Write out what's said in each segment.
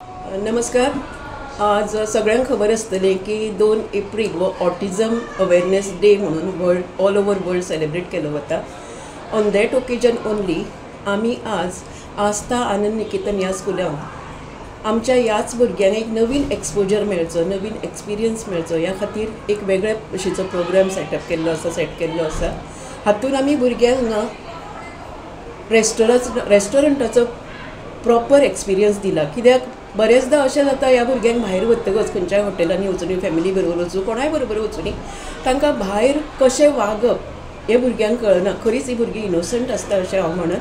नमस्कार. आज सगळ्यांक खबर आसतलें की 2 एप्रील हो ऑटिझम अवेरनेस डे म्हणून ऑल ओवर वर्ल्ड सेलिब्रेट केलो वता. ऑन दॅट ओकेजन ओनली आमी आज आस्था आनंद निकेतन ह्या स्कुलान आमच्या ह्याच भुरग्यांक एक नवीन एक्सपोजर मेळचो, नवीन एक्सपिरियन्स मेळचो ह्या खातीर एक वेगळ्या भशेचो प्रोग्राम सेट केल्लो आसा. हातून आमी भुरग्यांक हांगा रेस्टॉरंटाचो प्रॉपर एक्सपिरियन्स दिला. कित्याक बरेचदा अशें जाता ह्या भुरग्यांक भायर वतकच खंयच्याय हॉटेलांनी वचूनी, फॅमिली बरोबर वचूं, कोणाय बरोबर वचूनी तांकां भायर कशें वागप हें भुरग्यांक कळना. खरीच ही भुरगीं इनोसंट आसता अशें हांव म्हणत.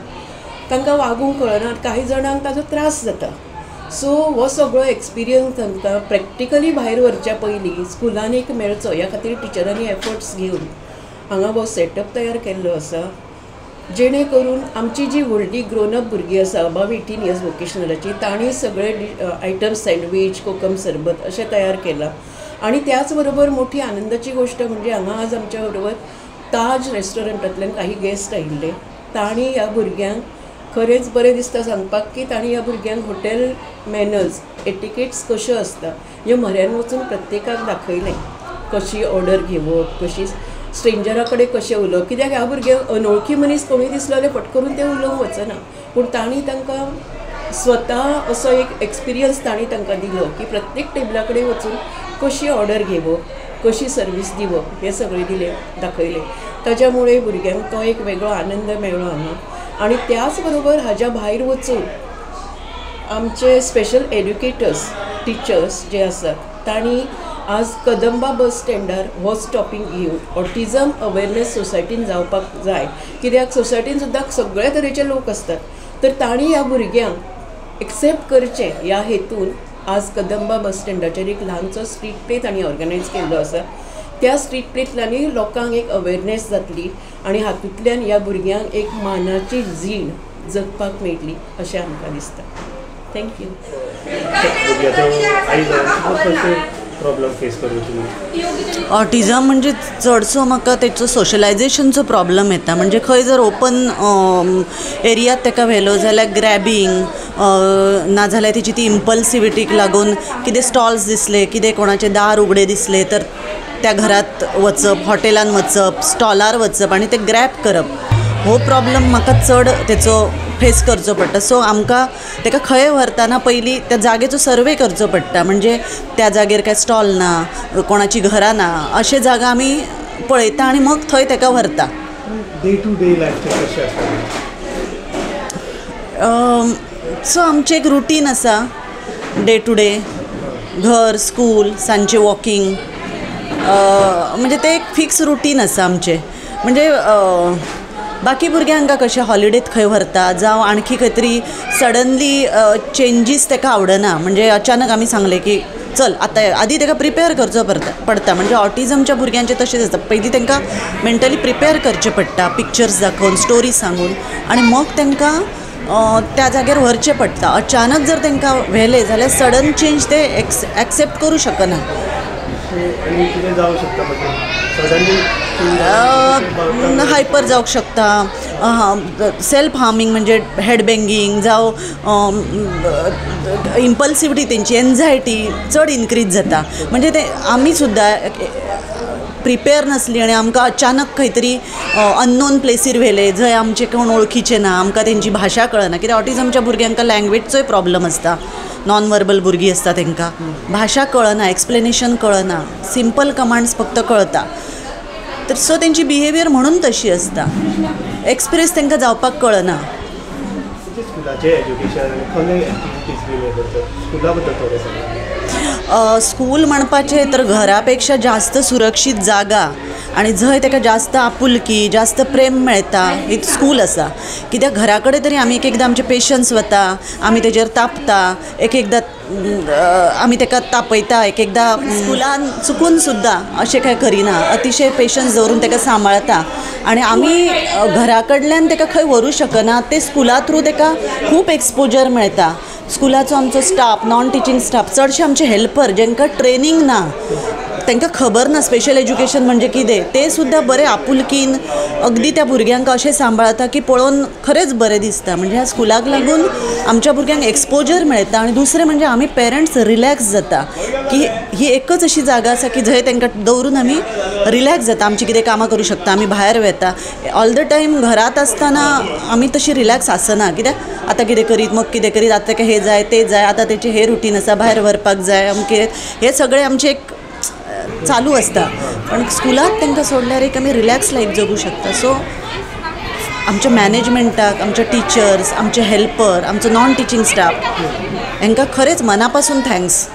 तांकां वागूंक कळना, काही जाणांक ताजो त्रास जाता. सो हो सगळो एक्सपिरियन्स तांकां प्रॅक्टिकली भायर व्हरच्या पयलीं स्कुलान एक मेळचो ह्या खातीर टिचरांनी एफर्ट्स घेवन हांगा हो सेटअप तयार केल्लो आसा. जेणे करून आमची जी व्हडली ग्रोन अप भुरगीं आसा अबाव 18 इयर्स वोकेशनलाची, तांणी सगळे आयटम्स सँडवीच, कोकम सरबत अशें तयार केलां. आणि त्याच बरोबर मोठी आनंदाची गोष्ट म्हणजे हांगा आज आमच्या बरोबर ताज रेस्टॉरंटांतल्यान काही गेस्ट आयिल्ले. तांणी ह्या भुरग्यांक खरेंच बरें दिसता सांगपाक की तांणी ह्या भुरग्यांक हॉटेल मॅनर्स, एटिकेट्स कश्यो आसता ह्यो म्हऱ्यान वचून प्रत्येकाक दाखयलें. कशी ऑर्डर घेवप, कशी स्ट्रेंजरा कडेन कशें उलोवप. कित्याक ह्या भुरग्यांक अनवळखी मनीस कोणूय दिसलो जाल्यार फटकरून ते उलोवंक वचना. पूण तांणी तांकां स्वता असो एक एक्सपिरियन्स तांणी तांकां दिलो की प्रत्येक टेबला कडेन वचून कशी ऑर्डर घेवप, कशी सर्वीस दिवप हें सगळें दाखयलें. ताच्या मुळे भुरग्यांक तो एक वेगळो आनंद मेळ्ळो हांगा. आणि त्याच बरोबर हाज्या भायर वचून आमचे स्पेशल एड्युकेटर्स, टिचर्स जे आसात तांणी आज कदंबा बस स्टँडार हो स्टॉपिंग घेवन ऑटिझम अवेरनेस सोसायटीन जावपाक जाय. कित्याक सोसायटीन सुद्दां सगळे तरेचे लोक असतात. तर तांणी ह्या भुरग्यांक एक्सेप्ट करचें ह्या हेतून आज कदंबा बस स्टँडाचेर एक ल्हानसो स्ट्रीट प्ले तांणी ऑर्गनायज केल्लो आसा. त्या स्ट्रीट प्लेंतल्यानूय लोकांक एक अवेरनेस जातली आणि हातूंतल्यान ह्या भुरग्यांक एक मानाची जीण जगपाक मेळटली अशें आमकां दिसता. थँक्यू. प्रॉब्लम फेस करूं ऑटिझम म्हणजे चडसो म्हाका तेचो सोशलायजेशनचो प्रॉब्लम येता. म्हणजे खंय जर ओपन एरियात ताका व्हेलो जाल्यार ग्रॅबिंग नाजाल्यार तेची ती इम्पल्सिविटीक लागून कितें स्टॉल्स दिसले, कितें कोणाचे दार उगडे दिसले तर त्या घरात वचप, हॉटेलान वचप, स्टॉलार वचप आणि ते ग्रॅब करप, हो प्रॉब्लम म्हाका चड तेचो फेस करचो पडटा. सो आमकां ताका खंय व्हरतना पयलीं त्या जागेचो सर्वे करचो पडटा. म्हणजे त्या जागेर काय स्टॉल ना, कोणाची घरां ना, अशे जागा आमी पळयता आणि मग थंय ताका व्हरता. डे टू डे लायफ कशें आसता? सो आमचें एक रुटीन आसा डे टू डे. घर, स्कूल, सांजचें वॉकिंग, म्हणजे ते एक फिक्स रुटीन आसा आमचें. म्हणजे बाकी भुरग्यांक कशें हॉलिडेत खंय व्हरता जावं आणखी खंय तरी सडनली चेंजीस ताका आवडना. म्हणजे अचानक आमी सांगलें की चल आतां आदी ताका प्रिपेर करचो पडटा. म्हणजे ऑटिझमच्या भुरग्यांचें तशेंच आसता. पयलीं तांकां मेंटली प्रिपेर करचें पडटा, पिक्चर्स दाखोवन, स्टोरी सांगून, आणि मग तांकां त्या जाग्यार व्हरचें पडटा. अचानक जर तांकां व्हेलें जाल्यार सडन चेंज ते एक्सेप्ट करूं शकना. हायपर जावंक शकता, सेल्फ हार्मिंग म्हणजे हेड बँगिंग जावं इम्पल्सिविटी, तेंची एन्झायटी चड इनक्रीज जाता. म्हणजे ते आमी सुद्दां प्रिपेर नासली आणि आमकां अचानक खंय तरी अननोन प्लेसीर व्हेले जंय आमचे कोण वळखीचे ना, आमकां तेंची भाशा कळना. कित्याक ऑटिझमच्या भुरग्यांक लँग्वेजचोय प्रॉब्लम आसता. नॉन वर्बल भुरगीं आसता तांकां भाशा कळना, एक्सप्लेनेशन कळना, सिंपल कमांड्स फक्त कळटा. तर सो तेंची बिहेवियर म्हणून तशी आसता. एक्सप्रेस तांकां जावपाक कळना. स्कूल म्हणपाचें तर घरा पेक्षा जास्त सुरक्षीत जागा आणि जंय ताका जास्त आपुलकी, जास्त प्रेम मेळटा एक स्कूल आसा. कित्याक घरा कडेन तरी आमी एक एकदां आमचे पेशंट्स वता, आमी तेजेर तापता, एक एकदां आमी ताका तापयता, एक एकदां स्कुलान चुकून सुद्दां अशें कांय करिना, अतिशय पेशंट्स दवरून ताका सांबाळता. आणि आमी घरा कडल्यान ताका खंय व्हरूं शकना. ते स्कुला थ्रू ताका खूब एक्सपोजर मेळटा. स्कुलाचो आमचो स्टाफ, नॉन टिचींग स्टाफ, चडशे आमचे हेल्पर जेंकां ट्रेनींग ना, तांकां खबर ना स्पेशल एज्युकेशन म्हणजे कितें, ते सुद्दां बरे आपुलकीन अगदी त्या भुरग्यांक अशें सांबाळता की पळोवन खरेंच बरें दिसता. म्हणजे ह्या स्कुलाक लागून आमच्या भुरग्यांक एक्सपोजर मेळटा आनी दुसरें म्हणजे आमी पेरंट्स रिलॅक्स जाता की ही एकच अशी जागा आसा की जंय तांकां दवरून आमी रिलॅक्स जाता, आमची कितें कामां करूं शकता, आमी भायर वेता. ऑल द टायम घरात आसतना आमी तशी रिलॅक्स आसना, कित्याक आतां कितें करीत मग कितें करीत, आतां ताका हें जाय तें जाय, आतां तेचें हें रुटीन आसा, भायर व्हरपाक जाय अमकें, हें सगळें आमचें एक चालू आसता. पण स्कुलाक तांकां सोडल्यार एक आमी रिलॅक्स लायफ जगूं शकता. सो आमच्या मॅनेजमेंटाक, आमच्या टिचर्स, आमचे हेल्पर, आमचो नॉन टिचींग स्टाफ हांकां खरेंच मना पासून थँक्स.